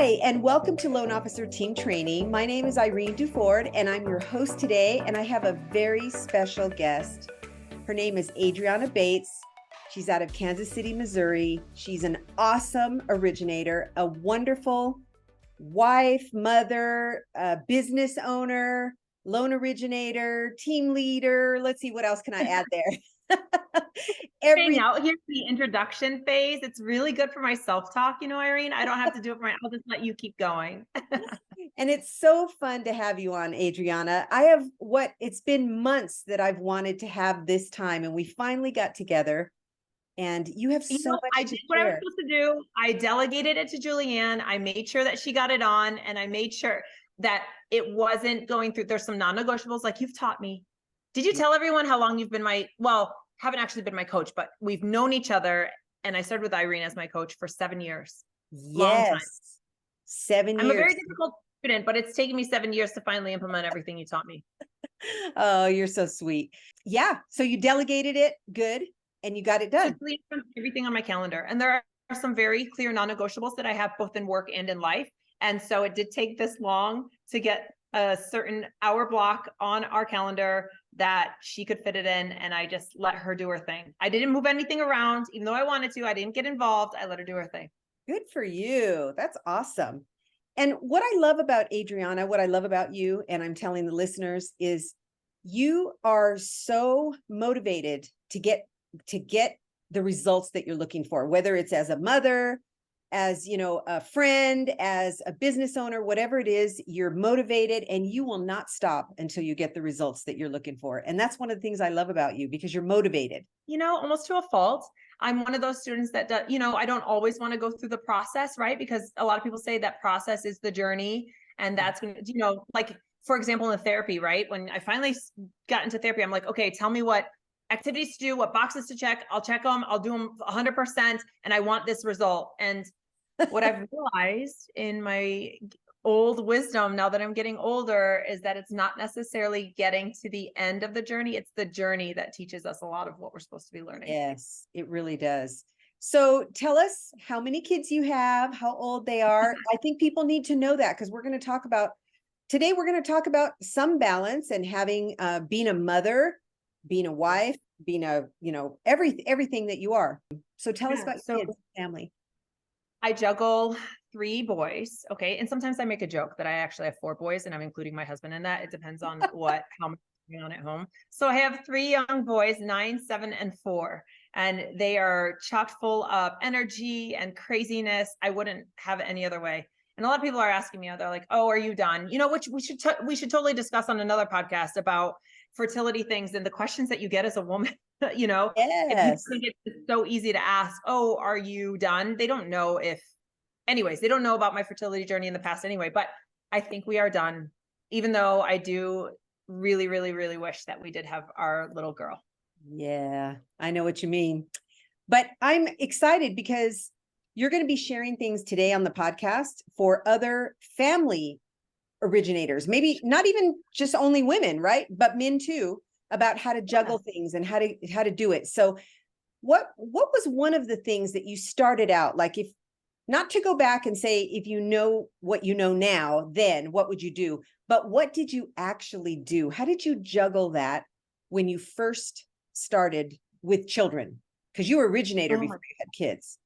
Hi, and welcome to Loan Officer Team Training. My name is Irene Duford, and I'm your host today, and I have a very special guest. Her name is Adriana Bates. She's out of Kansas City, Missouri. She's an awesome originator, a wonderful wife, mother, business owner, loan originator, team leader. Let's see, what else can I add there? Hang out here for the introduction phase. It's really good for my self-talk, Irene. I don't have to do it for I'll just let you keep going. And it's so fun to have you on, Adriana. It's been months that I've wanted to have this time, and we finally got together, and you have so much I to did what I was share. supposed to do. I delegated it to Julianne. I made sure that she got it on, and I made sure that it wasn't going through. There's some non-negotiables like you've taught me. Did you tell everyone how long you've been haven't actually been my coach, but we've known each other, and I started with Irene as my coach for 7 years. Long time. Yes, 7 I'm a years. very difficult student, but it's taken me 7 years to finally implement everything you taught me. Oh, you're so sweet. Yeah. So you delegated it, good, and you got it done. So everything on my calendar. And there are some very clear non-negotiables that I have both in work and in life. And so it did take this long to get a certain hour block on our calendar that she could fit it in. And I just let her do her thing. I didn't move anything around, even though I wanted to. I didn't get involved. I let her do her thing. Good for you. That's awesome. And what I love about Adriana, what I love about you, and I'm telling the listeners, is you are so motivated to get the results that you're looking for, whether it's as a mother, as a friend, as a business owner, whatever it is, you're motivated and you will not stop until you get the results that you're looking for. And that's one of the things I love about you, because you're motivated. Almost to a fault. I'm one of those students that, I don't always want to go through the process, right? Because a lot of people say that process is the journey. And that's when, like, for example, in therapy, right? When I finally got into therapy, I'm like, okay, tell me what activities to do, what boxes to check. I'll check them. I'll do them 100%. And I want this result. And what I've realized in my old wisdom, now that I'm getting older, is that it's not necessarily getting to the end of the journey. It's the journey that teaches us a lot of what we're supposed to be learning. Yes, it really does. So tell us how many kids you have, how old they are. I think people need to know that, because we're going to talk about some balance and having being a mother, being a wife, being a everything that you are. So tell us about your kids, family. I juggle 3 boys. Okay. And sometimes I make a joke that I actually have 4 boys, and I'm including my husband in that. It depends on how much going on at home. So I have 3 young boys, 9, 7, and 4, and they are chock full of energy and craziness. I wouldn't have it any other way. And a lot of people are asking me, they're like, "Oh, are you done?" Which we should totally discuss on another podcast about fertility things and the questions that you get as a woman. If you Yes. think it's so easy to ask, "Oh, are you done?" They don't know they don't know about my fertility journey in the past anyway, but I think we are done, even though I do really, really, really wish that we did have our little girl. Yeah, I know what you mean. But I'm excited because you're going to be sharing things today on the podcast for other family originators, maybe not even just only women, right? But men too, about how to juggle things and how to do it. So what was one of the things that you started out, like, if not to go back and say, if you know what you know now, then what would you do? But what did you actually do? How did you juggle that when you first started with children? Because you were originator before you had kids.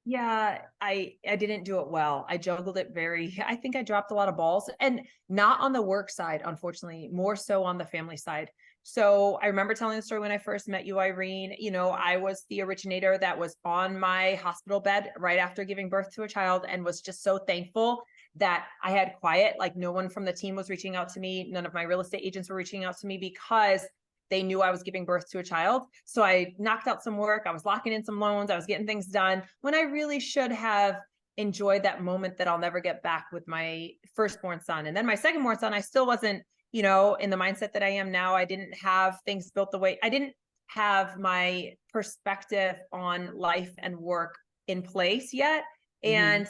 Yeah, I didn't do it well. I juggled it I think I dropped a lot of balls, and not on the work side, unfortunately, more so on the family side. So I remember telling the story when I first met you, Irene. I was the originator that was on my hospital bed right after giving birth to a child, and was just so thankful that I had quiet. Like, no one from the team was reaching out to me. None of my real estate agents were reaching out to me, because they knew I was giving birth to a child. So I knocked out some work. I was locking in some loans. I was getting things done when I really should have enjoyed that moment that I'll never get back with my firstborn son. And then my secondborn son, I still wasn't, in the mindset that I am now. I didn't have things built the way I didn't have my perspective on life and work in place yet. And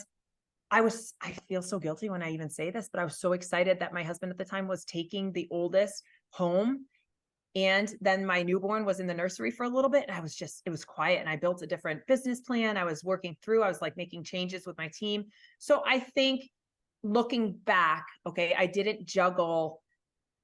I feel so guilty when I even say this, but I was so excited that my husband at the time was taking the oldest home And then my newborn was in the nursery for a little bit, and it was quiet, and I built a different business plan. I was working through, I was like making changes with my team. So I think looking back, okay, I didn't juggle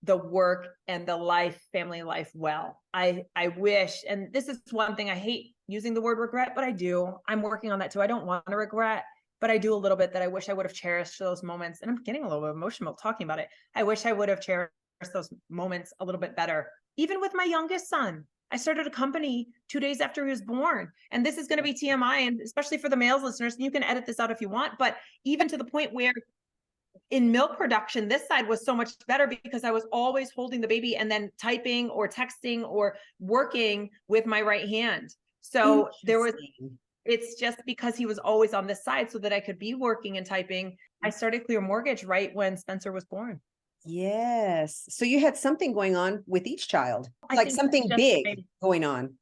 the work and the family life well. I wish, and this is one thing I hate using the word regret, but I do. I'm working on that too. I don't want to regret, but I do a little bit that I wish I would have cherished those moments. And I'm getting a little bit emotional talking about it. I wish I would have cherished those moments a little bit better. Even with my youngest son, I started a company 2 days after he was born. And this is going to be TMI, and especially for the males listeners, you can edit this out if you want, but even to the point where in milk production, this side was so much better because I was always holding the baby and then typing or texting or working with my right hand. So it's just because he was always on this side so that I could be working and typing. I started Clear Mortgage right when Spencer was born. Yes. So you had something going on with each child, I like think something that's big going on.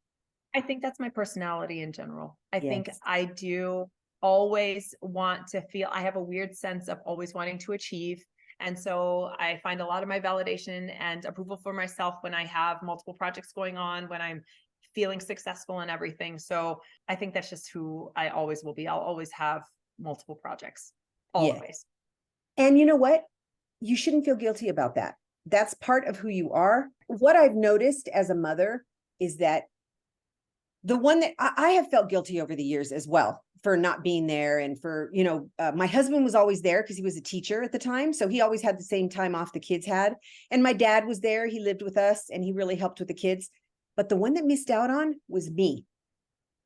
I think that's my personality in general. I think Yes. I do always want to feel, I have a weird sense of always wanting to achieve. And so I find a lot of my validation and approval for myself when I have multiple projects going on, when I'm feeling successful and everything. So I think that's just who I always will be. I'll always have multiple projects, Yeah. always. And you know what? You shouldn't feel guilty about that. That's part of who you are. What I've noticed as a mother is that the one that I have felt guilty over the years as well for not being there, and for, my husband was always there because he was a teacher at the time. So he always had the same time off the kids had. And my dad was there. He lived with us and he really helped with the kids. But the one that missed out on was me.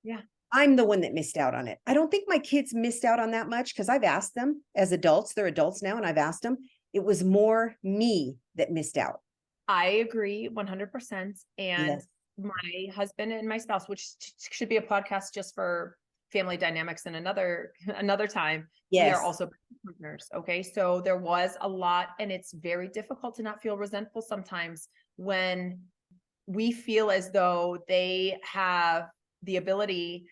Yeah. I'm the one that missed out on it. I don't think my kids missed out on that much because I've asked them as adults. They're adults now, and I've asked them. It was more me that missed out. I agree 100%. And Yes. my husband and my spouse, which should be a podcast just for family dynamics in another time. We Yes. are also partners. Okay. So there was a lot, and it's very difficult to not feel resentful sometimes when we feel as though they have the ability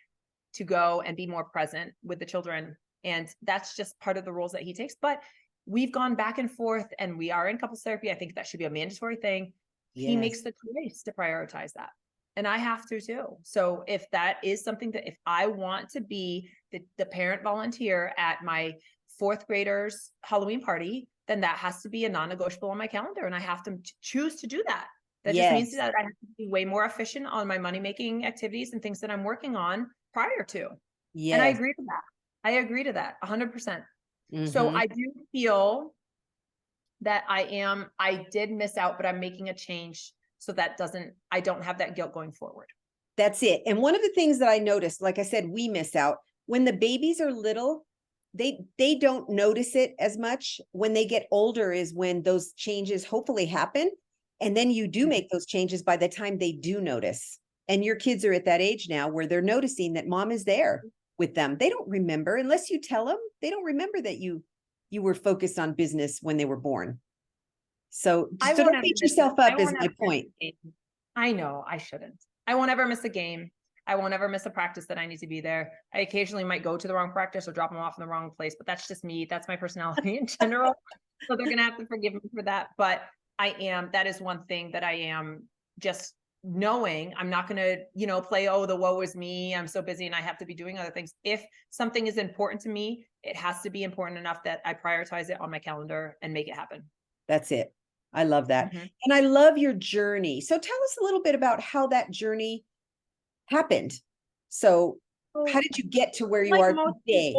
to go and be more present with the children. And that's just part of the roles that he takes. But we've gone back and forth, and we are in couples therapy. I think that should be a mandatory thing. He Yes. makes the choice to prioritize that. And I have to too. So if that is something that, if I want to be the parent volunteer at my fourth graders Halloween party, then that has to be a non-negotiable on my calendar. And I have to choose to do that. That just means that I have to be way more efficient on my money-making activities and things that I'm working on prior to. Yes. And I agree to that. I agree to that 100%. So I do feel that I did miss out, but I'm making a change so that I don't have that guilt going forward. That's it. And one of the things that I noticed, like I said, we miss out when the babies are little. They don't notice it as much. When they get older is when those changes hopefully happen. And then you do make those changes by the time they do notice. And your kids are at that age now where they're noticing that mom is there with them. They don't remember unless you tell them. They don't remember that you were focused on business when they were born. So don't beat yourself up is my point. I know I shouldn't. I won't ever miss a game. I won't ever miss a practice that I need to be there. I occasionally might go to the wrong practice or drop them off in the wrong place, but that's just me. That's my personality in general. So they're going to have to forgive me for that. But that is one thing that I am just knowing. I'm not going to, play, oh, the woe is me. I'm so busy and I have to be doing other things. If something is important to me, it has to be important enough that I prioritize it on my calendar and make it happen. That's it. I love that. And I love your journey. So tell us a little bit about how that journey happened. So how did you get to where you are today?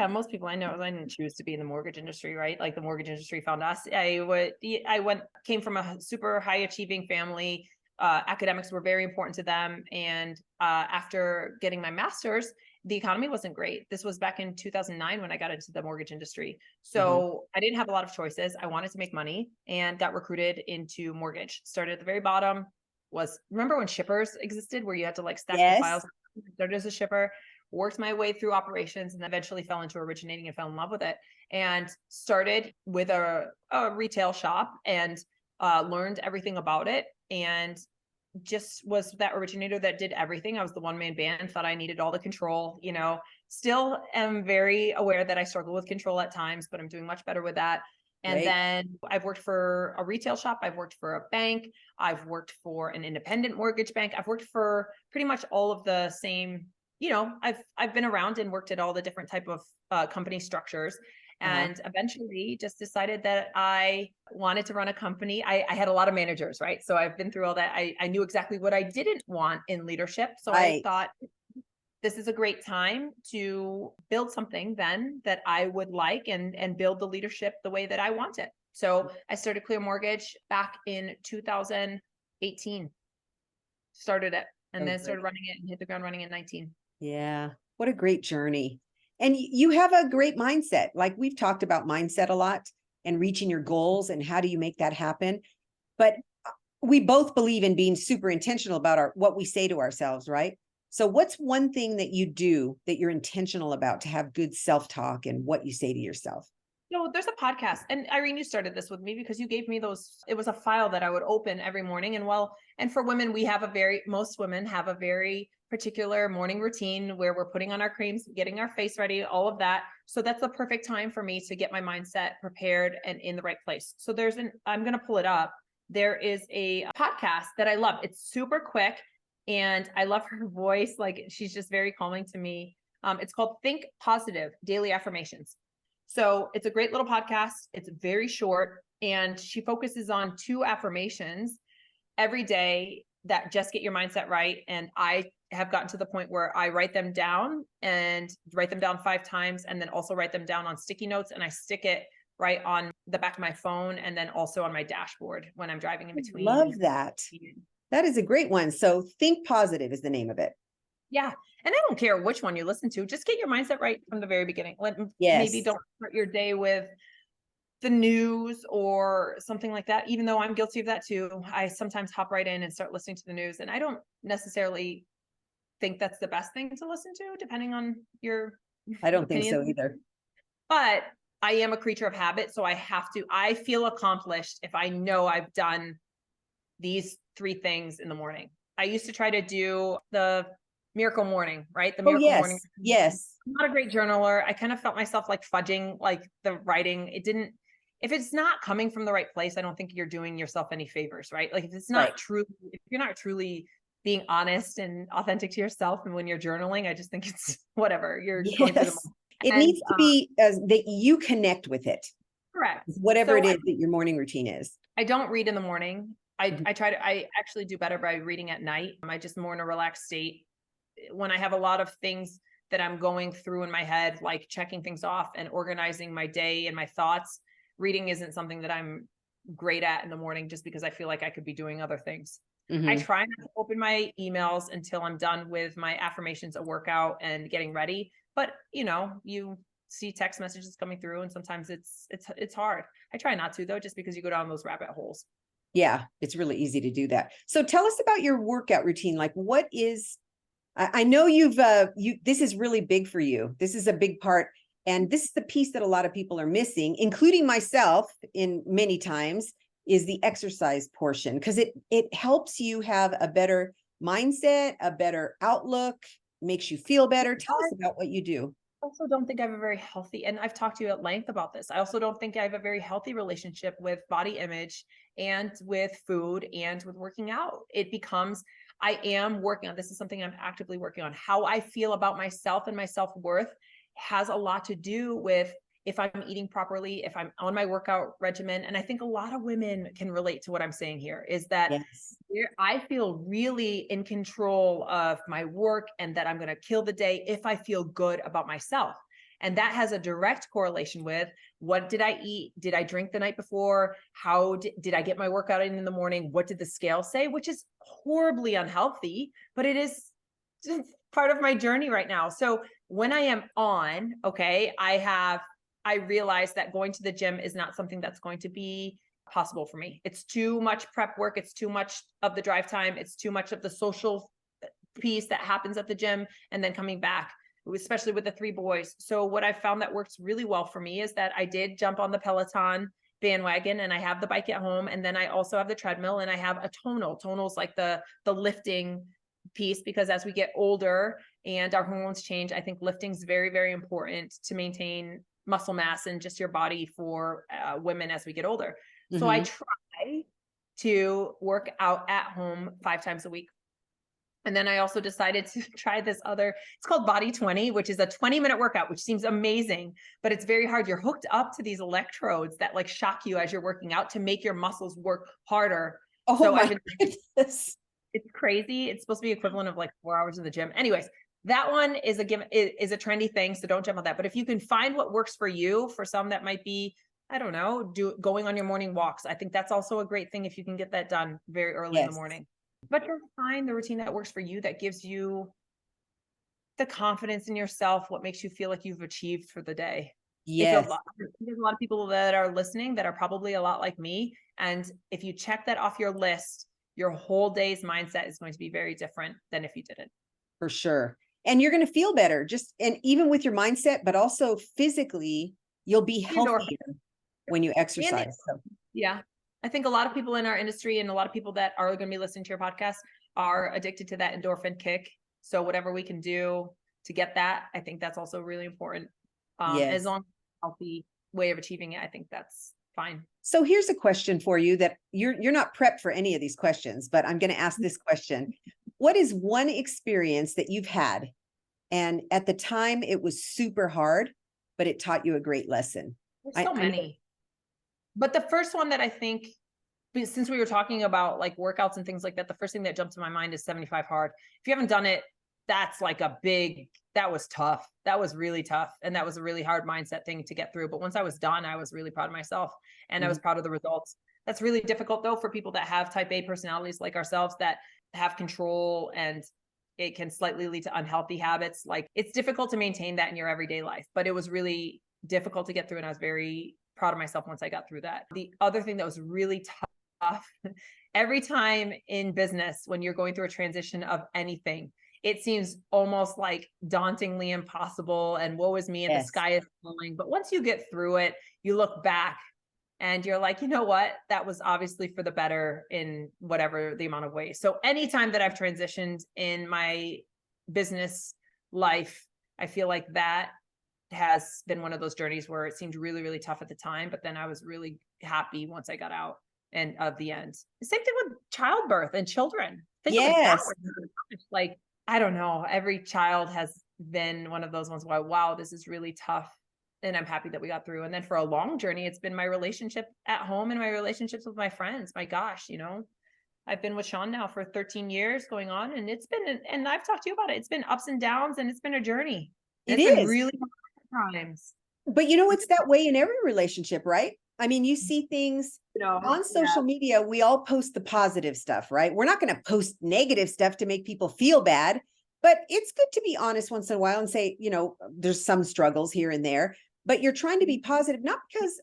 Most people I know, I didn't choose to be in the mortgage industry, right? Like the mortgage industry found us. Came from a super high achieving family. Academics were very important to them. And after getting my master's, the economy wasn't great. This was back in 2009 when I got into the mortgage industry. So I didn't have a lot of choices. I wanted to make money and got recruited into mortgage. Started at the very bottom. Remember when shippers existed where you had to like stack the files? Started as a shipper, worked my way through operations, and eventually fell into originating and fell in love with it. And started with a retail shop and learned everything about it. And just was that originator that did everything. I was the one-man band, thought I needed all the control, still am very aware that I struggle with control at times, but I'm doing much better with that. And then I've worked for a retail shop. I've worked for a bank. I've worked for an independent mortgage bank. I've worked for pretty much all of the same, I've been around and worked at all the different type of company structures. And eventually just decided that I wanted to run a company. I had a lot of managers, right? So I've been through all that. I knew exactly what I didn't want in leadership. So I thought, this is a great time to build something then that I would like and build the leadership the way that I want it. So I started Clear Mortgage back in 2018, started it, and then started running it and hit the ground running in 19. Yeah. What a great journey. And you have a great mindset. Like we've talked about mindset a lot and reaching your goals and how do you make that happen? But we both believe in being super intentional about what we say to ourselves, right? So what's one thing that you do that you're intentional about to have good self-talk and what you say to yourself? So there's a podcast, and Irene, you started this with me because you gave me it was a file that I would open every morning. And for women, most women have a very particular morning routine where we're putting on our creams, getting our face ready, all of that. So that's the perfect time for me to get my mindset prepared and in the right place. So I'm going to pull it up. There is a podcast that I love. It's super quick. And I love her voice. Like she's just very calming to me. It's called Think Positive Daily Affirmations. So it's a great little podcast. It's very short. And she focuses on 2 affirmations every day that just get your mindset right. And I have gotten to the point where I write them down 5 times, and then also write them down on sticky notes. And I stick it right on the back of my phone and then also on my dashboard when I'm driving in between. Love that. That is a great one. So Think Positive is the name of it. Yeah. And I don't care which one you listen to, just get your mindset right from the very beginning. Maybe don't start your day with the news or something like that, even though I'm guilty of that too. I sometimes hop right in and start listening to the news, and I don't necessarily think that's the best thing to listen to, depending on your I don't think so either. But I am a creature of habit. So I feel accomplished if I know I've done these 3 things in the morning. I used to try to do the miracle morning, right? The miracle morning. Yes. I'm not a great journaler. I kind of felt myself like fudging like the writing. If it's not coming from the right place, I don't think you're doing yourself any favors, right? Like if you're not truly being honest and authentic to yourself, and when you're journaling, I just think it's whatever. You're going through the It needs to be that you connect with it. Correct. Whatever it is that your morning routine is. I don't read in the morning. I actually do better by reading at night. I just more in a relaxed state. When I have a lot of things that I'm going through in my head, like checking things off and organizing my day and my thoughts, reading isn't something that I'm great at in the morning, just because I feel like I could be doing other things. I try not to open my emails until I'm done with my affirmations, a workout, and getting ready. But you see text messages coming through, and sometimes it's hard. I try not to, though, just because you go down those rabbit holes. Yeah, it's really easy to do that. So tell us about your workout routine. Like what is, I know this is really big for you. This is a big part. And this is the piece that a lot of people are missing, including myself in many times, is the exercise portion, because it helps you have a better mindset, a better outlook, makes you feel better. Tell us about what you do. I also don't think I have a very healthy, and I've talked to you at length about this. I also don't think I have a very healthy relationship with body image and with food and with working out. I am working on, this is something I'm actively working on. How I feel about myself and my self-worth has a lot to do with if I'm eating properly, if I'm on my workout regimen. And I think a lot of women can relate to what I'm saying here, is that I feel really in control of my work and that I'm going to kill the day if I feel good about myself. And that has a direct correlation with, what did I eat? Did I drink the night before? How did I get my workout in the morning? What did the scale say? Which is horribly unhealthy, but it is part of my journey right now. So when I am on, I realize that going to the gym is not something that's going to be possible for me. It's too much prep work. It's too much of the drive time. It's too much of the social piece that happens at the gym and then coming back, especially with the 3 boys. So what I found that works really well for me is that I did jump on the Peloton bandwagon, and I have the bike at home. And then I also have the treadmill, and I have a tonal. Tonal's like the lifting piece, because as we get older and our hormones change, I think lifting is very, very important to maintain muscle mass and just your body for women as we get older. So I try to work out at home 5 times a week. And then I also decided to try this other, it's called Body 20, which is a 20-minute workout, which seems amazing, but it's very hard. You're hooked up to these electrodes that like shock you as you're working out to make your muscles work harder. Oh so my goodness. It's crazy. It's supposed to be equivalent of like 4 hours in the gym. Anyways, that one is a trendy thing. So don't jump on that. But if you can find what works for you, for some that might be, I don't know, going on your morning walks. I think that's also a great thing if you can get that done very early in the morning. But you'll find the routine that works for you, that gives you the confidence in yourself, what makes you feel like you've achieved for the day. Yes. There's a lot of people that are listening that are probably a lot like me. And if you check that off your list, your whole day's mindset is going to be very different than if you didn't. For sure. And you're going to feel better and even with your mindset, but also physically, you'll be healthier when you exercise. Yeah. I think a lot of people in our industry and a lot of people that are going to be listening to your podcast are addicted to that endorphin kick. So whatever we can do to get that, I think that's also really important. As long as it's a healthy way of achieving it, I think that's fine. So here's a question for you that you're not prepped for any of these questions, but I'm going to ask this question. What is one experience that you've had, and at the time it was super hard, but it taught you a great lesson? There's so many. But the first one that I think, since we were talking about like workouts and things like that, the first thing that jumped to my mind is 75 hard. If you haven't done it, that's like that was tough. That was really tough. And that was a really hard mindset thing to get through. But once I was done, I was really proud of myself and I was proud of the results. That's really difficult though, for people that have type A personalities like ourselves that have control, and it can slightly lead to unhealthy habits. Like it's difficult to maintain that in your everyday life, but it was really difficult to get through. And I was very proud of myself once I got through that. The other thing that was really tough, every time in business, when you're going through a transition of anything, it seems almost like dauntingly impossible and woe is me and the sky is falling. But once you get through it, you look back and you're like, you know what? That was obviously for the better in whatever the amount of ways. So anytime that I've transitioned in my business life, I feel like that has been one of those journeys where it seemed really, really tough at the time, but then I was really happy once I got out and of the end. The same thing with childbirth and children. Think of that. Like, I don't know. Every child has been one of those ones where, wow, this is really tough. And I'm happy that we got through. And then for a long journey, it's been my relationship at home and my relationships with my friends. My gosh, I've been with Sean now for 13 years going on, and and I've talked to you about it. It's been ups and downs, and it's been a journey. It's been really hard times. But it's that way in every relationship, right? I mean, you see things on social media, we all post the positive stuff, right? We're not going to post negative stuff to make people feel bad, but it's good to be honest once in a while and say, there's some struggles here and there, but you're trying to be positive, not because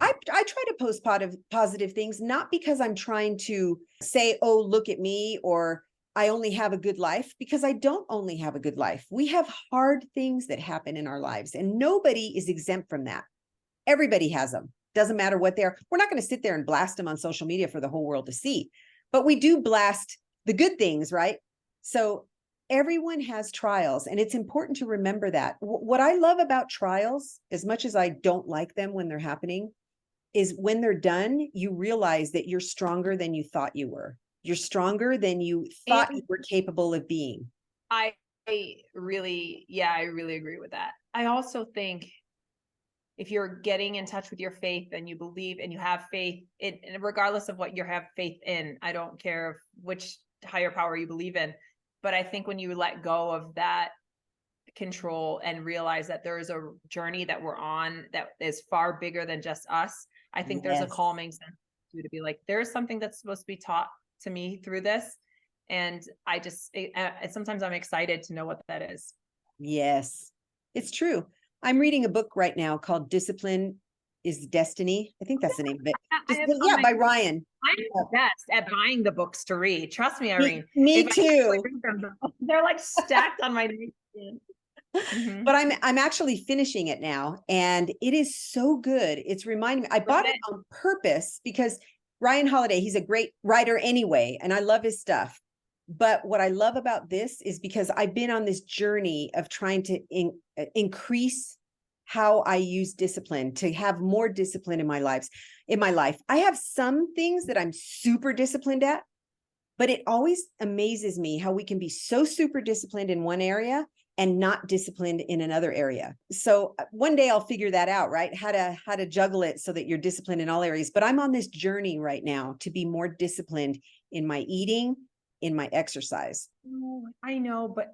I try to post positive things, not because I'm trying to say, oh, look at me, or I only have a good life, because I don't only have a good life. We have hard things that happen in our lives, and nobody is exempt from that. Everybody has them. Doesn't matter what they're. We're not going to sit there and blast them on social media for the whole world to see, but we do blast the good things, right? So everyone has trials, and it's important to remember that. What I love about trials, as much as I don't like them when they're happening, is when they're done, you realize that you're stronger than you thought you were. You're stronger than you thought you were capable of being. I really agree with that. I also think if you're getting in touch with your faith and you believe and you have faith, regardless of what you have faith in, I don't care which higher power you believe in, but I think when you let go of that control and realize that there is a journey that we're on that is far bigger than just us, I think there's a calming sense to be like, there's something that's supposed to be taught to me through this. And sometimes I'm excited to know what that is. Yes, it's true. I'm reading a book right now called Discipline is Destiny. I think that's the name of it. By Ryan. I'm the best at buying the books to read. Trust me, Irene. Me too. They're like stacked on my nightstand. Mm-hmm. But I'm actually finishing it now, and it is so good. It's reminding me. I bought it on purpose because Ryan Holiday, he's a great writer anyway, and I love his stuff. But what I love about this is because I've been on this journey of trying to increase how I use discipline to have more discipline in my life. I have some things that I'm super disciplined at, but it always amazes me how we can be so super disciplined in one area and not disciplined in another area. So one day I'll figure that out, right? How to juggle it so that you're disciplined in all areas. But I'm on this journey right now to be more disciplined in my eating, in my exercise. Oh, I know, but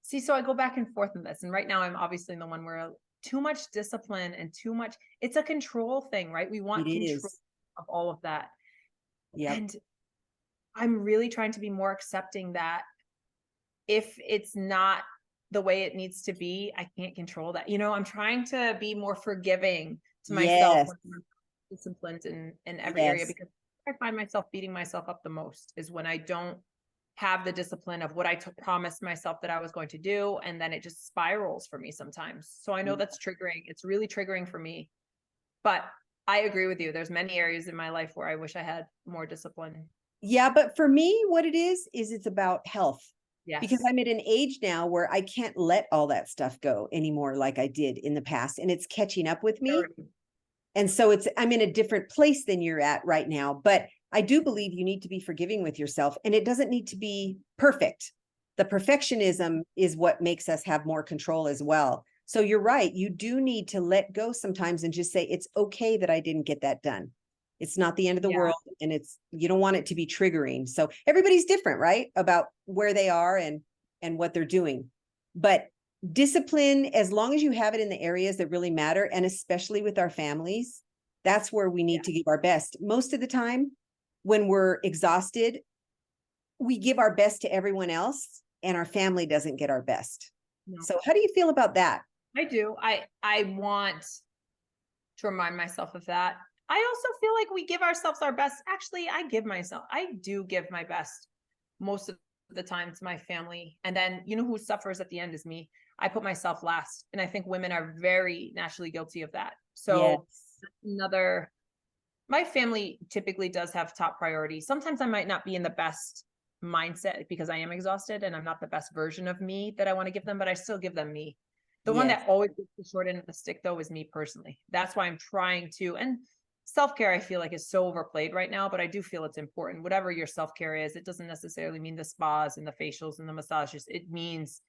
see, so I go back and forth in this. And right now I'm obviously in the one where too much discipline and too much, it's a control thing, right? We want It control is. of all of that. Yep. And I'm really trying to be more accepting that if it's not the way it needs to be, I can't control that. I'm trying to be more forgiving to myself Yes. when I'm disciplined in every area, Yes. because I find myself beating myself up the most is when I don't have the discipline of what I promised myself that I was going to do. And then it just spirals for me sometimes. So I know that's triggering. It's really triggering for me, but I agree with you. There's many areas in my life where I wish I had more discipline. Yeah, but for me, what it is it's about health. Because Yes. I'm at an age now where I can't let all that stuff go anymore like I did in the past, and it's catching up with me. And so I'm in a different place than you're at right now, but I do believe you need to be forgiving with yourself, and it doesn't need to be perfect. The perfectionism is what makes us have more control as well. So you're right. You do need to let go sometimes and just say, it's okay that I didn't get that done. It's not the end of the Yeah. world, and you don't want it to be triggering. So everybody's different, right? About where they are and what they're doing. But discipline, as long as you have it in the areas that really matter, and especially with our families, that's where we need to give our best. Most of the time when we're exhausted, we give our best to everyone else and our family doesn't get our best. No. So how do you feel about that? I do. I want to remind myself of that. I also feel like we give ourselves our best. Actually, I do give my best most of the time to my family. And then, who suffers at the end is me. I put myself last. And I think women are very naturally guilty of that. So Yes. my family typically does have top priority. Sometimes I might not be in the best mindset because I am exhausted and I'm not the best version of me that I want to give them, but I still give them me. The one Yes. that always gets the short end of the stick, though, is me personally. That's why I'm trying to. And self-care, I feel like, is so overplayed right now, but I do feel it's important. Whatever your self-care is, it doesn't necessarily mean the spas and the facials and the massages. It means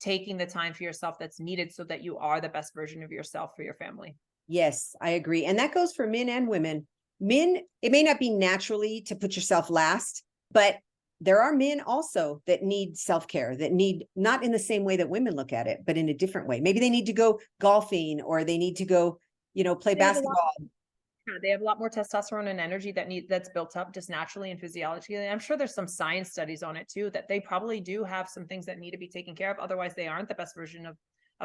taking the time for yourself that's needed so that you are the best version of yourself for your family. Yes, I agree. And that goes for men and women. Men, it may not be naturally to put yourself last, but there are men also that need self-care, that need, not in the same way that women look at it, but in a different way. Maybe they need to go golfing, or they need to go, play basketball. They have a lot more testosterone and energy that's built up just naturally and physiologically. And I'm sure there's some science studies on it too, that they probably do have some things that need to be taken care of. Otherwise, they aren't the best version of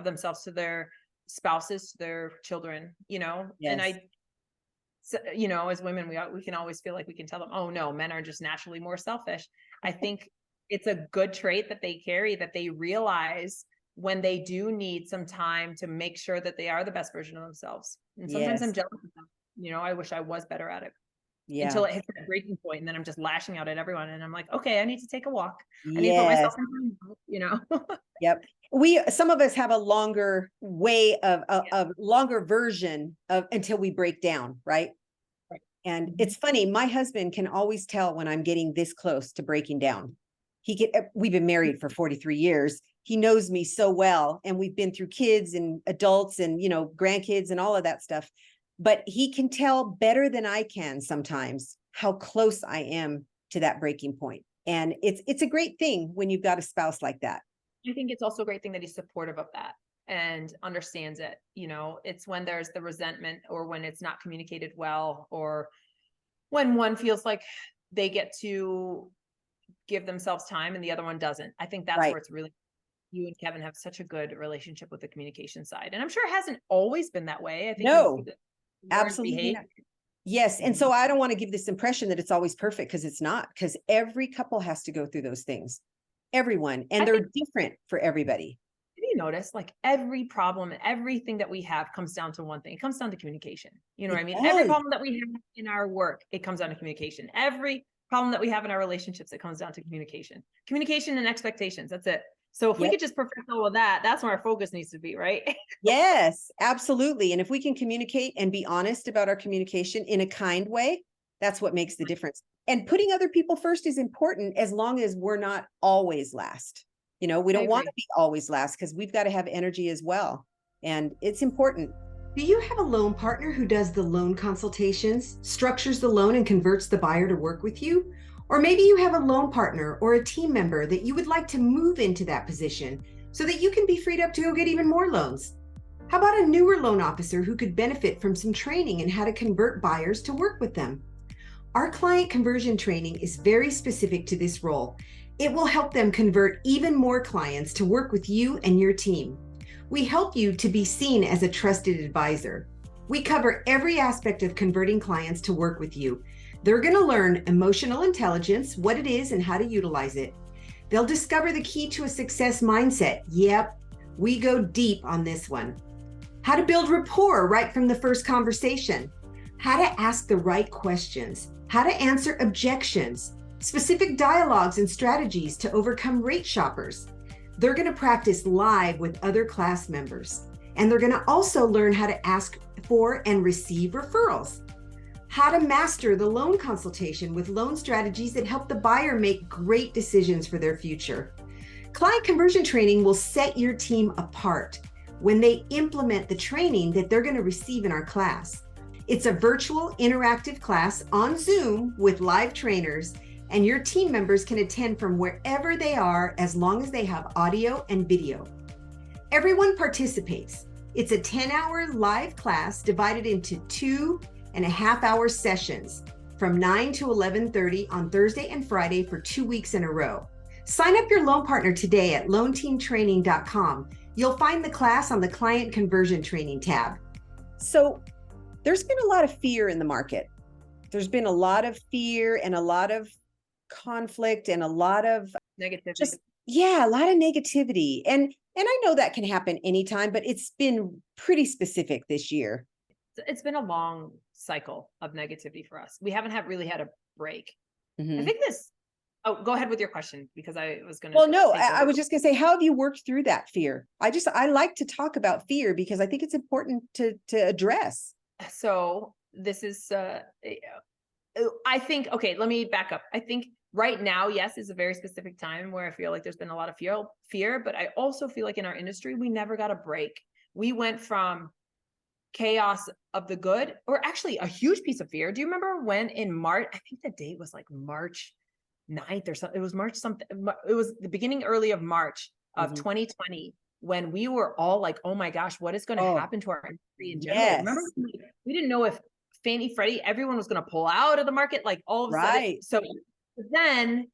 themselves to their spouses, to their children, Yes. And as women, we can always feel like we can tell them, oh no, men are just naturally more selfish. I think it's a good trait that they carry, that they realize when they do need some time to make sure that they are the best version of themselves. And sometimes I'm Yes. jealous of them. I wish I was better at it Yeah. until it hits that breaking point, and then I'm just lashing out at everyone. And I'm like, okay, I need to take a walk. I need to put myself Yes. in. Yep. Some of us have a longer way of a longer version of until we break down, right? Right. And Mhm. it's funny, my husband can always tell when I'm getting this close to breaking down. We've been married for 43 years. He knows me so well, and we've been through kids and adults and, grandkids and all of that stuff. But he can tell better than I can sometimes how close I am to that breaking point. And it's a great thing when you've got a spouse like that. I think it's also a great thing that he's supportive of that and understands it. It's when there's the resentment, or when it's not communicated well, or when one feels like they get to give themselves time and the other one doesn't. I think that's Right. where it's really, you and Kevin have such a good relationship with the communication side. And I'm sure it hasn't always been that way. I think No, learned absolutely behavior. not. Yes. And so I don't want to give this impression that it's always perfect, because it's not, because every couple has to go through those things. Everyone. And they're different for everybody. Have you noticed, like, every problem, everything that we have comes down to one thing? It comes down to communication. You know what I mean? Every problem that we have in our work, it comes down to communication. Every problem that we have in our relationships, it comes down to communication and expectations. That's it. So if we Yep. could just perfect all of that, that's where our focus needs to be, right? Yes, absolutely. And if we can communicate and be honest about our communication in a kind way, that's what makes the difference. And putting other people first is important as long as we're not always last. We don't want to be always last because we've got to have energy as well. And it's important. Do you have a loan partner who does the loan consultations, structures the loan, and converts the buyer to work with you? Or maybe you have a loan partner or a team member that you would like to move into that position so that you can be freed up to go get even more loans. How about a newer loan officer who could benefit from some training in how to convert buyers to work with them? Our client conversion training is very specific to this role. It will help them convert even more clients to work with you and your team. We help you to be seen as a trusted advisor. We cover every aspect of converting clients to work with you. They're going to learn emotional intelligence, what it is and how to utilize it. They'll discover the key to a success mindset. Yep, we go deep on this one. How to build rapport right from the first conversation. How to ask the right questions. How to answer objections. Specific dialogues and strategies to overcome rate shoppers. They're going to practice live with other class members. And they're going to also learn how to ask for and receive referrals. How to master the loan consultation with loan strategies that help the buyer make great decisions for their future. Client conversion training will set your team apart when they implement the training that they're going to receive in our class. It's a virtual interactive class on Zoom with live trainers, and your team members can attend from wherever they are as long as they have audio and video. Everyone participates. It's a 10-hour live class divided into 2.5-hour sessions from 9 to 11:30 on Thursday and Friday for 2 weeks in a row. Sign up your loan partner today at loanteamtraining.com. You'll find the class on the Client Conversion Training tab. So there's been a lot of fear in the market. There's been a lot of fear and a lot of conflict and a lot of Negativity. a lot of negativity. And I know that can happen anytime, but it's been pretty specific this year. It's been a long cycle of negativity for us. We haven't really had a break. Mhm. I think go ahead with your question because I was going to. Well, no, I was just going to say, how have you worked through that fear? I like to talk about fear because I think it's important to address. So this is, I think, okay, let me back up. I think right now, yes, is a very specific time where I feel like there's been a lot of fear, but I also feel like in our industry, we never got a break. We went from chaos of the good, or actually a huge piece of fear. Do you remember when in March, I think the date was like March 9th or something. It was March something. It was the beginning early of March of 2020 when we were all like, oh my gosh, what is going to happen to our industry in general? Yes. Remember, we didn't know if Fannie Freddie, everyone was going to pull out of the market, like all of a sudden. So then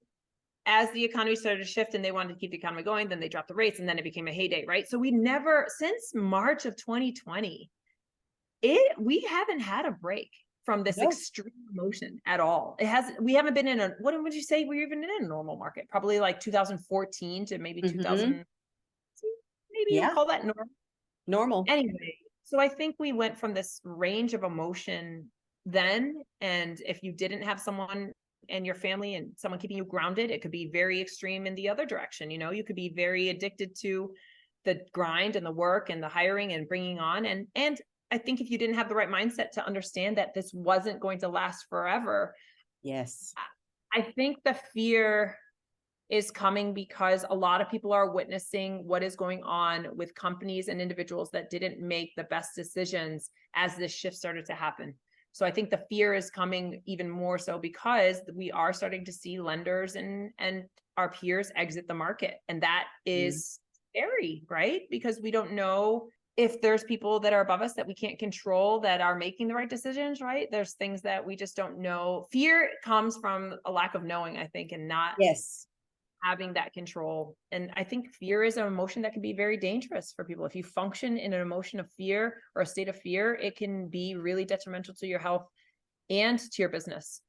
as the economy started to shift and they wanted to keep the economy going, then they dropped the rates and then it became a heyday, right? So we never, since March of 2020, we haven't had a break from this extreme emotion at all. We haven't been in what would you say we're even in a normal market? Probably like 2014 to maybe 2000, maybe you'll call that normal. Anyway, so I think we went from this range of emotion then, and if you didn't have someone and your family and someone keeping you grounded, it could be very extreme in the other direction. You could be very addicted to the grind and the work and the hiring and bringing on. And I think if you didn't have the right mindset to understand that this wasn't going to last forever. Yes. I think the fear is coming because a lot of people are witnessing what is going on with companies and individuals that didn't make the best decisions as this shift started to happen. So I think the fear is coming even more so because we are starting to see lenders and our peers exit the market. And that is scary, right? Because we don't know if there's people that are above us that we can't control that are making the right decisions, right? There's things that we just don't know. Fear comes from a lack of knowing, I think, and not having that control. And I think fear is an emotion that can be very dangerous for people. If you function in an emotion of fear or a state of fear, it can be really detrimental to your health and to your business.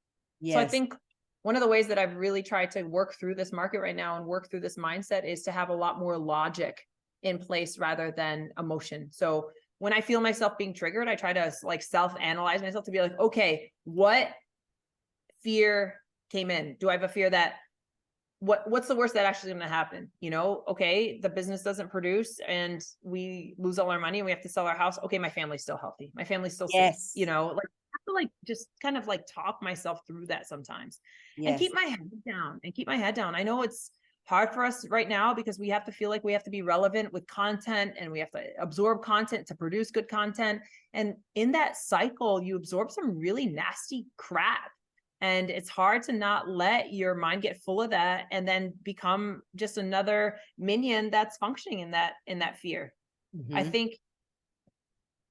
So I think one of the ways that I've really tried to work through this market right now and work through this mindset is to have a lot more logic in place rather than emotion. So when I feel myself being triggered, I try to like self-analyze myself to be like, okay, what fear came in? Do I have a fear that what's the worst that actually going to happen? Okay, the business doesn't produce and we lose all our money and we have to sell our house. Okay, my family's still healthy. My family's still safe. Yes. Like I have to like just kind of like talk myself through that sometimes and Yes. keep my head down. I know it's hard for us right now because we have to feel like we have to be relevant with content and we have to absorb content to produce good content. And in that cycle, you absorb some really nasty crap. And it's hard to not let your mind get full of that and then become just another minion that's functioning in that fear. I think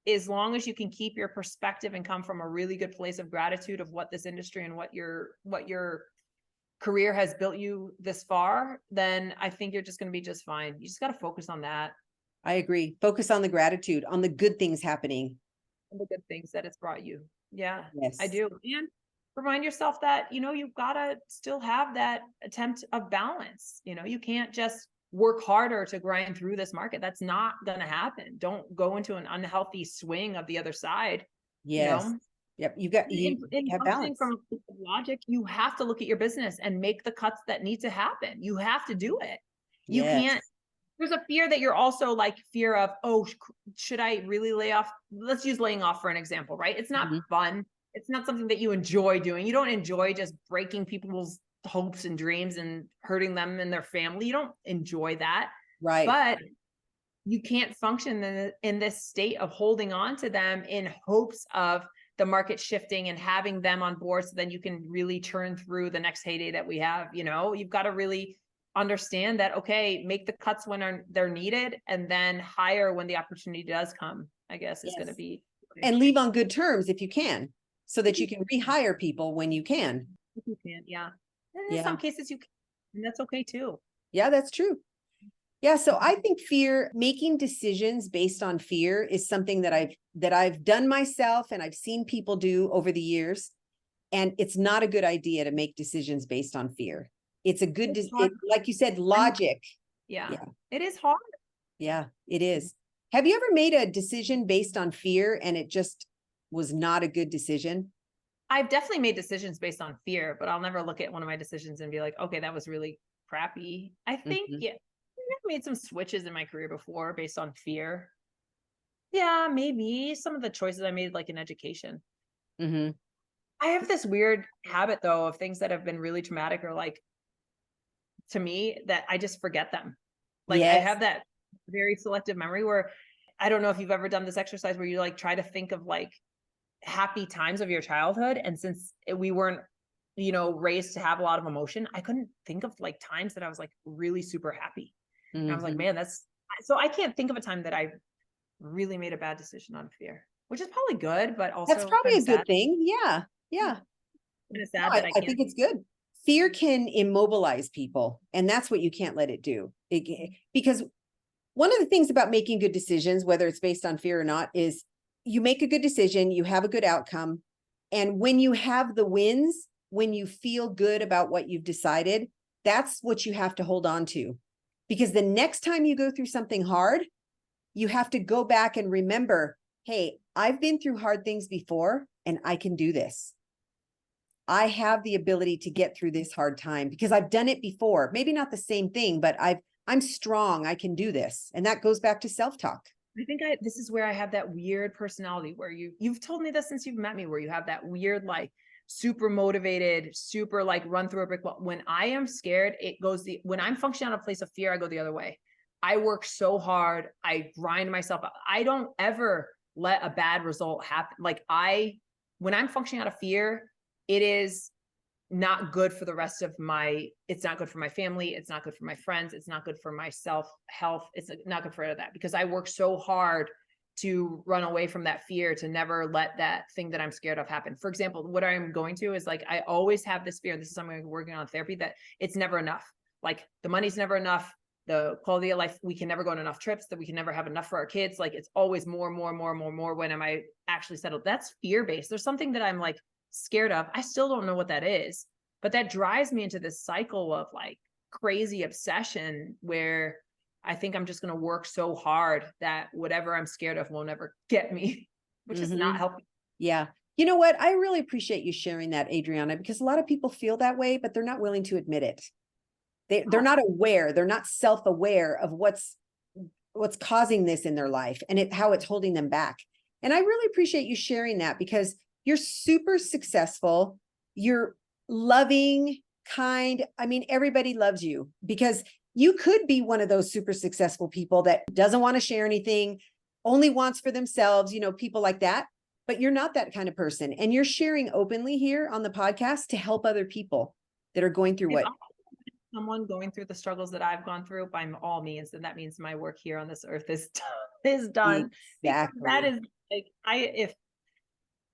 as long as you can keep your perspective and come from a really good place of gratitude of what this industry and what your career has built you this far, then I think you're just going to be just fine. You just got to focus on that. I agree. Focus on the gratitude, on the good things happening. And the good things that it's brought you. Yeah, Yes. I do. And remind yourself that, you've got to still have that attempt of balance. You can't just work harder to grind through this market. That's not going to happen. Don't go into an unhealthy swing of the other side. Yes. Yep. You have balance. From logic, you have to look at your business and make the cuts that need to happen. You have to do it. You can't. There's a fear that you're also like fear of, oh, should I really lay off? Let's use laying off for an example, right? It's not fun. It's not something that you enjoy doing. You don't enjoy just breaking people's hopes and dreams and hurting them and their family. You don't enjoy that. Right. But you can't function in this state of holding on to them in hopes of the market shifting and having them on board so then you can really churn through the next heyday that we have. You've got to really understand that, okay, make the cuts when they're needed and then hire when the opportunity does come, I guess is going to be. And leave on good terms if you can, so that you can rehire people when you can. If you can, yeah. And in some cases you can, and that's okay too. Yeah, that's true. Yeah. So I think making decisions based on fear is something that I've done myself and I've seen people do over the years. And it's not a good idea to make decisions based on fear. It's a good, like you said, logic. Yeah. It is hard. Yeah, it is. Have you ever made a decision based on fear and it just was not a good decision? I've definitely made decisions based on fear, but I'll never look at one of my decisions and be like, okay, that was really crappy. I think, I've made some switches in my career before based on fear. Yeah, maybe some of the choices I made, like in education. I have this weird habit though of things that have been really traumatic or like to me that I just forget them. Like I have that very selective memory where I don't know if you've ever done this exercise where you like try to think of like happy times of your childhood. And since we weren't, raised to have a lot of emotion, I couldn't think of like times that I was like really super happy. And I was like, man, so I can't think of a time that I really made a bad decision on fear, which is probably good, but also that's probably a good thing. Yeah. Yeah. Kind of sad that I think it's good. Fear can immobilize people, and that's what you can't let it do. Because one of the things about making good decisions, whether it's based on fear or not, is you make a good decision, you have a good outcome. And when you have the wins, when you feel good about what you've decided, that's what you have to hold on to. Because the next time you go through something hard, you have to go back and remember, hey, I've been through hard things before and I can do this. I have the ability to get through this hard time because I've done it before. Maybe not the same thing, but I'm strong. I can do this. And that goes back to self-talk. I think this is where I have that weird personality where you've told me this since you've met me, where you have that weird, like super motivated, super like run through a brick wall. When I am scared, when I'm functioning out of a place of fear, I go the other way. I work so hard. I grind myself up. I don't ever let a bad result happen. Like when I'm functioning out of fear, it is not good for the rest of it's not good for my family. It's not good for my friends. It's not good for my health. It's not good for any of that because I work so hard to run away from that fear, to never let that thing that I'm scared of happen. For example, what I'm going to is like, I always have this fear. This is something I'm working on therapy, that it's never enough. Like the money's never enough. The quality of life, we can never go on enough trips, that we can never have enough for our kids. Like it's always more. When am I actually settled? That's fear-based. There's something that I'm like scared of. I still don't know what that is, but that drives me into this cycle of like crazy obsession where I think I'm just going to work so hard that whatever I'm scared of will never get me, which is not helping. Yeah. You know what? I really appreciate you sharing that, Adriana, because a lot of people feel that way, but they're not willing to admit it. They're not aware. They're not self-aware of what's causing this in their life and how it's holding them back. And I really appreciate you sharing that because you're super successful. You're loving, kind. I mean, everybody loves you because you could be one of those super successful people that doesn't want to share anything, only wants for themselves, people like that. But you're not that kind of person. And you're sharing openly here on the podcast to help other people that are going through what someone going through the struggles that I've gone through, by all means, and that means my work here on this earth is done. Exactly. That is like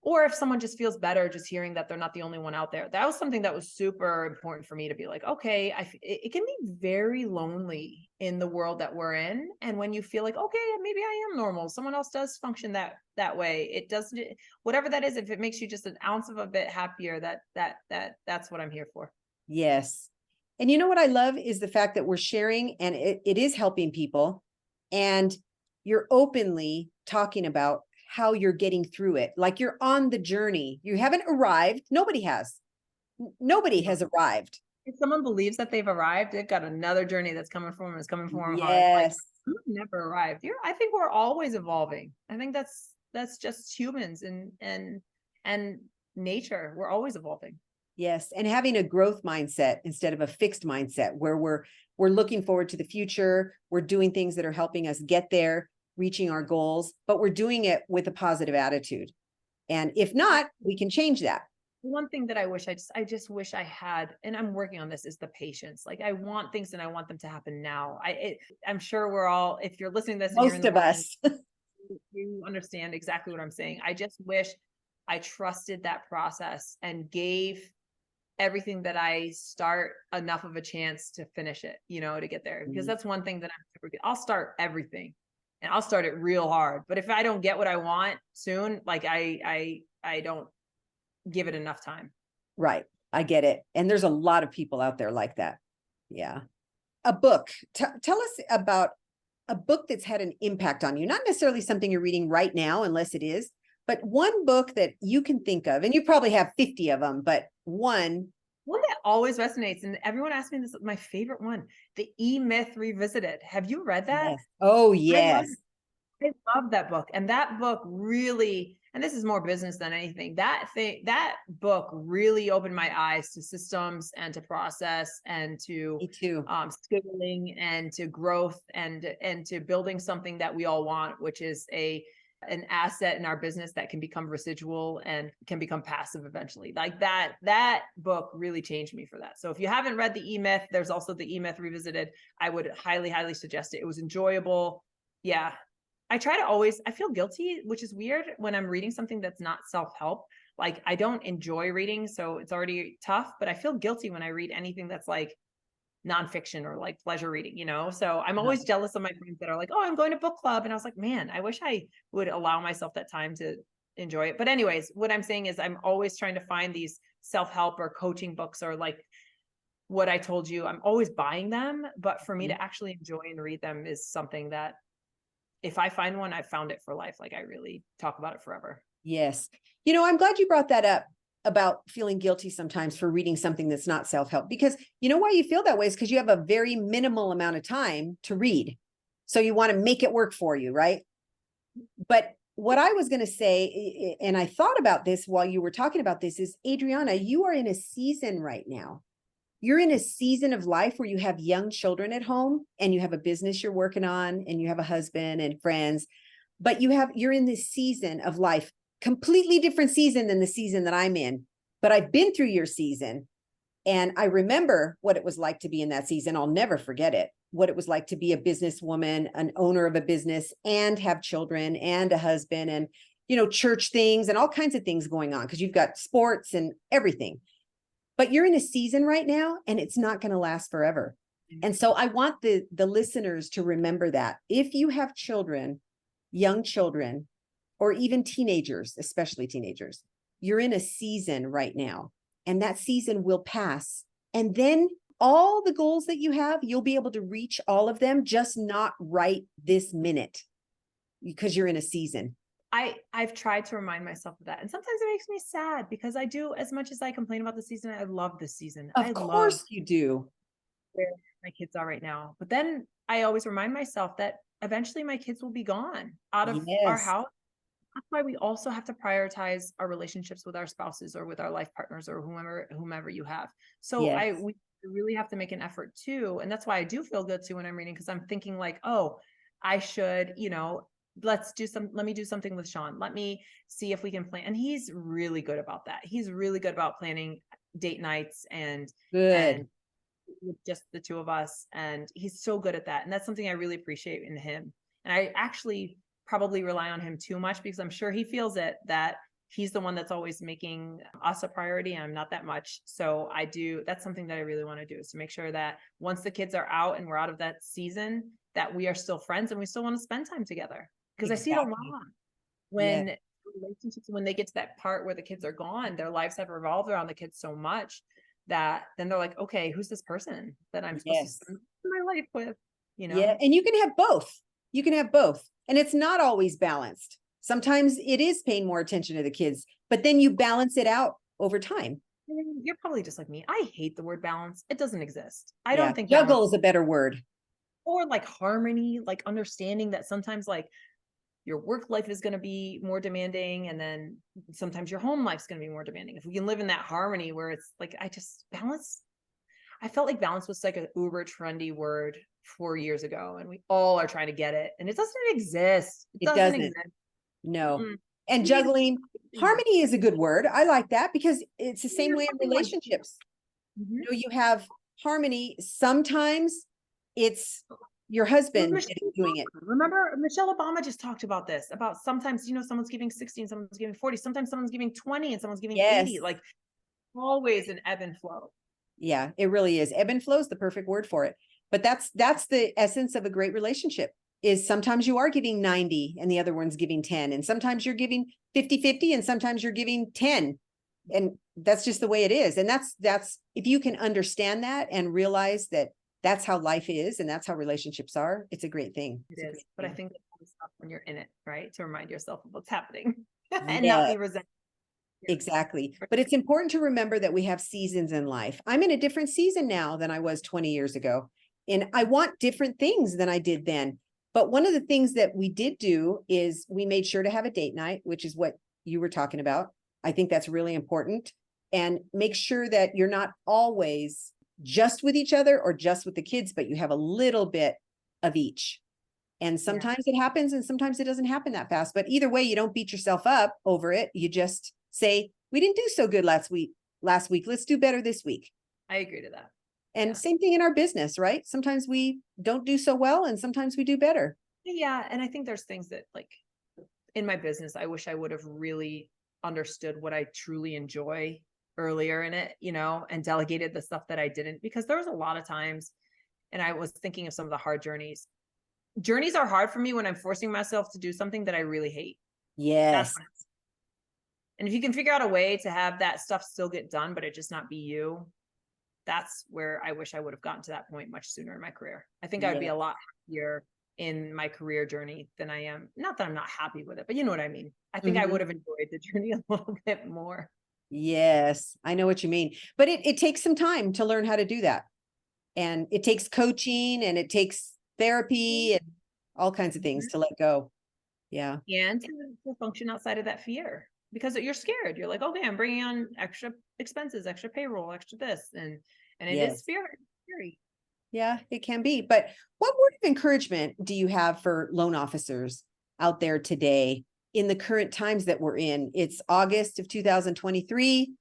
if someone just feels better just hearing that they're not the only one out there. That was something that was super important for me to be like, okay, it can be very lonely in the world that we're in. And when you feel like, okay, maybe I am normal, someone else does function that way. It doesn't, whatever that is, if it makes you just an ounce of a bit happier, that's what I'm here for. Yes. And you know what I love is the fact that we're sharing and it is helping people. And you're openly talking about how you're getting through it. Like you're on the journey. You haven't arrived. Nobody has. Nobody has arrived. If someone believes that they've arrived, they've got another journey that's coming for them. It's coming for them hard. Like, Yes. you've never arrived. I think we're always evolving. I think that's just humans and nature. We're always evolving. Yes. And having a growth mindset instead of a fixed mindset where we're looking forward to the future. We're doing things that are helping us get there, reaching our goals, but we're doing it with a positive attitude. And if not, we can change that. One thing that I just wish I had, and I'm working on this, is the patience. Like I want things and I want them to happen now. I'm sure we're all, if you're listening to this, and you're in Most the of us. you understand exactly what I'm saying. I just wish I trusted that process and gave everything that I start enough of a chance to finish it, to get there. Because that's one thing that I'm super good. I'll start everything and I'll start it real hard. But if I don't get what I want soon, like I don't give it enough time. Right. I get it. And there's a lot of people out there like that. Yeah. A book. Tell us about a book that's had an impact on you, not necessarily something you're reading right now, unless it is, but one book that you can think of, and you probably have 50 of them, but one that always resonates. And everyone asks me this, my favorite one, The E-Myth Revisited. Have you read that? Yes. Oh, yes. I love that book. And that book really, and this is more business than anything, that book really opened my eyes to systems and to process and to Me too. scaling and to growth and to building something that we all want, which is an asset in our business that can become residual and can become passive eventually. Like that book really changed me for that. So if you haven't read the E-Myth, there's also the E-Myth Revisited. I would highly, highly suggest it. It was enjoyable. Yeah. I feel guilty, which is weird when I'm reading something that's not self-help. Like I don't enjoy reading, so it's already tough, but I feel guilty when I read anything that's like nonfiction or like pleasure reading, So I'm always jealous of my friends that are like, oh, I'm going to book club. And I was like, man, I wish I would allow myself that time to enjoy it. But anyways, what I'm saying is I'm always trying to find these self-help or coaching books or like what I told you, I'm always buying them. But for me to actually enjoy and read them is something that if I find one, I've found it for life. Like I really talk about it forever. Yes. I'm glad you brought that up about feeling guilty sometimes for reading something that's not self-help, because you know why you feel that way is because you have a very minimal amount of time to read. So you want to make it work for you, right? But what I was going to say, and I thought about this while you were talking about this, is Adriana, you are in a season right now. You're in a season of life where you have young children at home and you have a business you're working on and you have a husband and friends, but you're in this season of life, completely different season than the season that I'm in. But I've been through your season and I remember what it was like to be in that season. I'll never forget it. What it was like to be a businesswoman, an owner of a business, and have children and a husband and, church things and all kinds of things going on because you've got sports and everything. But you're in a season right now and it's not going to last forever. And so I want the listeners to remember that if you have children, young children, or even teenagers, especially teenagers, you're in a season right now and that season will pass. And then all the goals that you have, you'll be able to reach all of them, just not right this minute because you're in a season. I've tried to remind myself of that. And sometimes it makes me sad because I do, as much as I complain about the season, I love this season. I Of love course you do. where my kids are right now. But then I always remind myself that eventually my kids will be gone out of our Yes. house. That's why we also have to prioritize our relationships with our spouses or with our life partners or whomever you have. So Yes. we really have to make an effort too. And that's why I do feel good too when I'm reading, because I'm thinking like, oh, I should, let me do something with Sean. Let me see if we can plan. And he's really good about that. He's really good about planning date nights and Good. with just the two of us. And he's so good at that. And that's something I really appreciate in him. And I actually probably rely on him too much because I'm sure he feels it, that he's the one that's always making us a priority and I'm not that much. So that's something that I really want to do, is to make sure that once the kids are out and we're out of that season, that we are still friends and we still want to spend time together. Because I see it a lot Exactly. Yeah. when relationships, when they get to that part where the kids are gone, their lives have revolved around the kids so much that then they're like, okay, who's this person that I'm supposed to Yes. spend my life with? Yeah. And you can have both. You can have both. And it's not always balanced. Sometimes it is paying more attention to the kids, but then you balance it out over time. You're probably just like me. I hate the word balance. It doesn't exist. I Yeah. don't think balance, Juggle is a better word. or like harmony, like understanding that sometimes like your work life is going to be more demanding and then sometimes your home life is going to be more demanding. If we can live in that harmony where it's like, I felt like balance was like an uber trendy word 4 years ago and we all are trying to get it and it doesn't exist. It It doesn't doesn't. exist. No. Mm-mm. And We need juggling, to- harmony is a good word. I like that because it's the same way in something like- relationships. Mhm. You have harmony. Sometimes it's your husband that is doing it. Remember, Michelle Obama just talked about this, about sometimes, someone's giving 60 and someone's giving 40, sometimes someone's giving 20 and someone's giving Yes. 80, like always an ebb and flow. Yeah, it really is. Ebb and flow is the perfect word for it. But that's the essence of a great relationship, is sometimes you are giving 90 and the other one's giving 10. And sometimes you're giving 50-50 and sometimes you're giving 10. And that's just the way it is. And that's if you can understand that and realize that that's how life is and that's how relationships are, it's a great thing. It is, but I think that's when you're in it, right? To remind yourself of what's happening and Yeah. not be resentful. Exactly. But it's important to remember that we have seasons in life. I'm in a different season now than I was 20 years ago. And I want different things than I did then. But one of the things that we did do is we made sure to have a date night, which is what you were talking about. I think that's really important. And make sure that you're not always just with each other or just with the kids, but you have a little bit of each. And sometimes it happens and sometimes it doesn't happen that fast. But either way, you don't beat yourself up over it. You just say, we didn't do so good last week. Let's do better this week. I agree to that. And same thing in our business, right? Sometimes we don't do so well and sometimes we do better. Yeah. And I think there's things that, like, in my business, I wish I would have really understood what I truly enjoy earlier in it, and delegated the stuff that I didn't, because there was a lot of times, and I was thinking of some of the hard journeys. Journeys are hard for me when I'm forcing myself to do something that I really hate. Yes. And if you can figure out a way to have that stuff still get done, but it just not be you, that's where I wish I would have gotten to that point much sooner in my career. I think I would be a lot happier in my career journey than I am. Not that I'm not happy with it, but you know what I mean? I think I would have enjoyed the journey a little bit more. Yes, I know what you mean. But it takes some time to learn how to do that. And it takes coaching and it takes therapy and all kinds of things to let go. Yeah. And to function outside of that fear, because you're scared. You're like, okay, I'm bringing on extra expenses, extra payroll, extra this. And it is scary. Yeah, it can be. But what word of encouragement do you have for loan officers out there today in the current times that we're in? It's August of 2023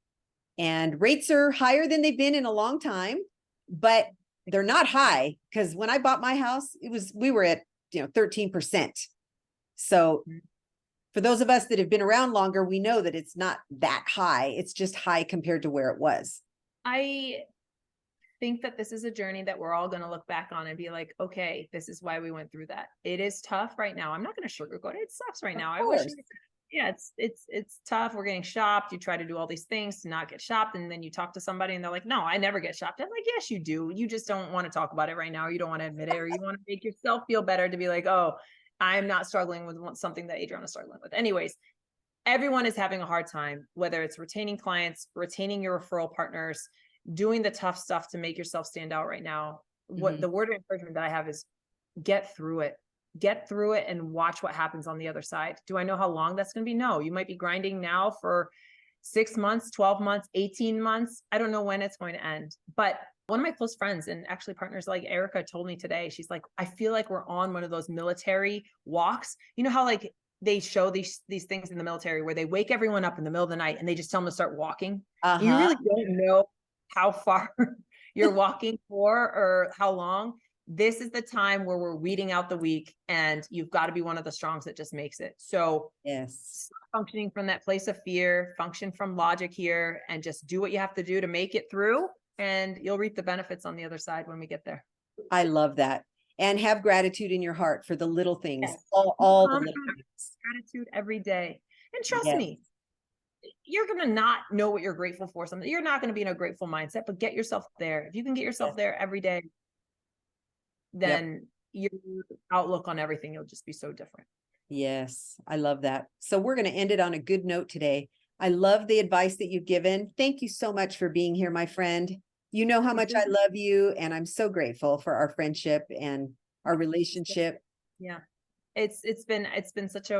and rates are higher than they've been in a long time, but they're not high, because when I bought my house, we were at 13%. So for those of us that have been around longer, we know that it's not that high. It's just high compared to where it was. I think that this is a journey that we're all going to look back on and be like, okay, this is why we went through that. It is tough right now. I'm not going to sugarcoat it. It sucks right now. I wish it's tough. We're getting shopped. You try to do all these things to not get shopped. And then you talk to somebody and they're like, no, I never get shopped. I'm like, yes, you do. You just don't want to talk about it right now. Or you don't want to admit it, or you want to make yourself feel better to be like, oh, I'm not struggling with something that Adriana's struggling with. Anyways, everyone is having a hard time, whether it's retaining clients, retaining your referral partners, doing the tough stuff to make yourself stand out right now. What the word of encouragement that I have is get through it. Get through it and watch what happens on the other side. Do I know how long that's going to be? No, you might be grinding now for 6 months, 12 months, 18 months. I don't know when it's going to end. But one of my close friends and actually partners like Erica told me today, she's like, I feel like we're on one of those military walks. You know how like they show these things in the military where they wake everyone up in the middle of the night and they just tell them to start walking. You really don't know how far you're walking for or how long. This is the time where we're weeding out the weak, and you've got to be one of the strongs that just makes it. So yes, functioning from that place of fear, function from logic here, and just do what you have to do to make it through, and you'll reap the benefits on the other side when we get there. I love that. And have gratitude in your heart for the little things, Yes. all the little things. Gratitude every day. And trust Yes. me, you're going to not know what you're grateful for. Something you're not going to be in a grateful mindset, but get yourself there. If you can get yourself there every day, then your outlook on everything, you'll just be so different. Yes, I love that. So we're going to end it on a good note today. I love the advice that you've given. Thank you so much for being here, my friend. You know how much I love you, and I'm so grateful for our friendship and our relationship. Yeah. It's been such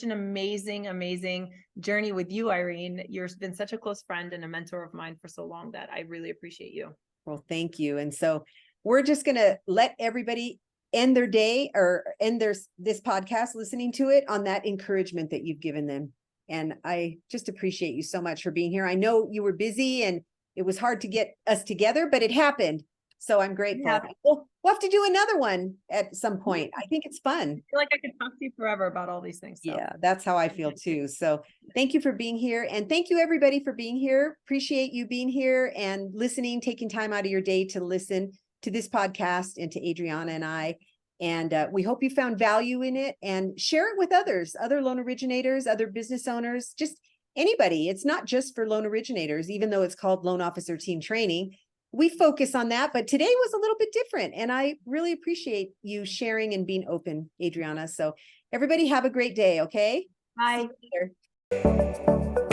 an amazing journey with you, Irene. You've been such a close friend and a mentor of mine for so long that I really appreciate you. Well, thank you. And so we're just going to let everybody end their day or end this podcast listening to it on that encouragement that you've given them. And I just appreciate you so much for being here. I know you were busy and it was hard to get us together, but it happened. So I'm grateful. Yeah. We'll have to do another one at some point. I think it's fun. I feel like I could talk to you forever about all these things. So. Yeah, that's how I feel too. So thank you for being here. And thank you everybody for being here. Appreciate you being here and listening, taking time out of your day to listen to this podcast and to Adriana and I. And we hope you found value in it, and share it with others, other loan originators, other business owners, just anybody. It's not just for loan originators, even though it's called Loan Officer Team Training. We focus on that, but today was a little bit different. And I really appreciate you sharing and being open, Adriana. So everybody have a great day. Okay. Bye. See you later.